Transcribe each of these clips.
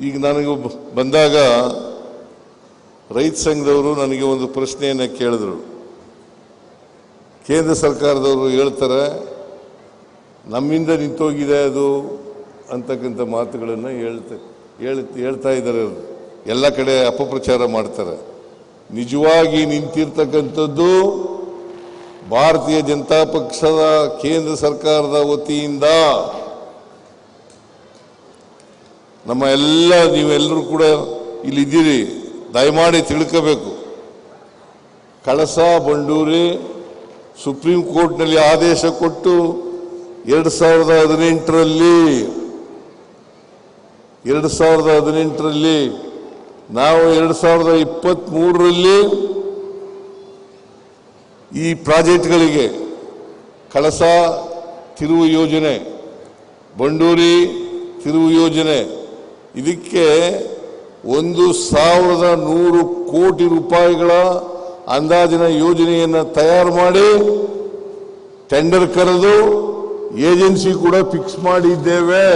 ಈಗ ನನಗೆ ಬಂದಾಗ ರೈತ ಸಂಘದವರು ನನಗೆ ಒಂದು ಪ್ರಶ್ನೆಯನ್ನು ಕೇಳಿದ್ರು. ಕೇಂದ್ರ ಸರ್ಕಾರದವರು ಹೇಳ್ತಾರೆ ನಮ್ಮಿಂದ ನಿಂತೋಗಿದೆ ಅದು ಅಂತಕ್ಕಂಥ ಮಾತುಗಳನ್ನು ಹೇಳ್ತಾ ಇದ್ದಾರೆ. ಎಲ್ಲ ಕಡೆ ಅಪಪ್ರಚಾರ ಮಾಡ್ತಾರೆ. ನಿಜವಾಗಿ ನಿಂತಿರ್ತಕ್ಕಂಥದ್ದು ಭಾರತೀಯ ಜನತಾ ಪಕ್ಷದ ಕೇಂದ್ರ ಸರ್ಕಾರದ ವತಿಯಿಂದ. ನಮ್ಮ ನೀವೆಲ್ಲರೂ ಕೂಡ ಇಲ್ಲಿದ್ದೀರಿ, ದಯಮಾಡಿ ತಿಳ್ಕೋಬೇಕು. ಕಳಸ ಬಂಡೂರಿ ಸುಪ್ರೀಂ ಕೋರ್ಟ್ನಲ್ಲಿ ಆದೇಶ ಕೊಟ್ಟು 2018ರಲ್ಲಿ ನಾವು 2023ರಲ್ಲಿ ಈ ಪ್ರಾಜೆಕ್ಟ್ಗಳಿಗೆ ಕಳಸ ತಿರುವು ಯೋಜನೆ, ಬಂಡೂರಿ ತಿರುವು ಯೋಜನೆ ಇದಕ್ಕೆ 1100 ಕೋಟಿ ರೂಪಾಯಿಗಳ ಅಂದಾಜಿನ ಯೋಜನೆಯನ್ನು ತಯಾರು ಮಾಡಿ ಟೆಂಡರ್ ಕರೆದು ಏಜೆನ್ಸಿ ಕೂಡ ಫಿಕ್ಸ್ ಮಾಡಿದ್ದೇವೆ.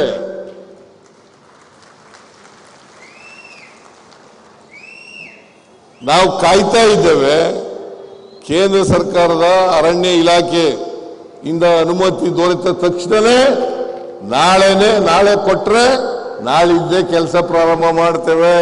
ನಾವು ಕಾಯ್ತಾ ಇದ್ದೇವೆ. ಕೇಂದ್ರ ಸರ್ಕಾರದ ಅರಣ್ಯ ಇಲಾಖೆಯಿಂದ ಅನುಮತಿ ದೊರೆತ ತಕ್ಷಣವೇ ನಾಳೆ ಕೊಟ್ಟರೆ ನಾಳಿದ್ದೇ ಕೆಲಸ ಪ್ರಾರಂಭ ಮಾಡ್ತೇವೆ.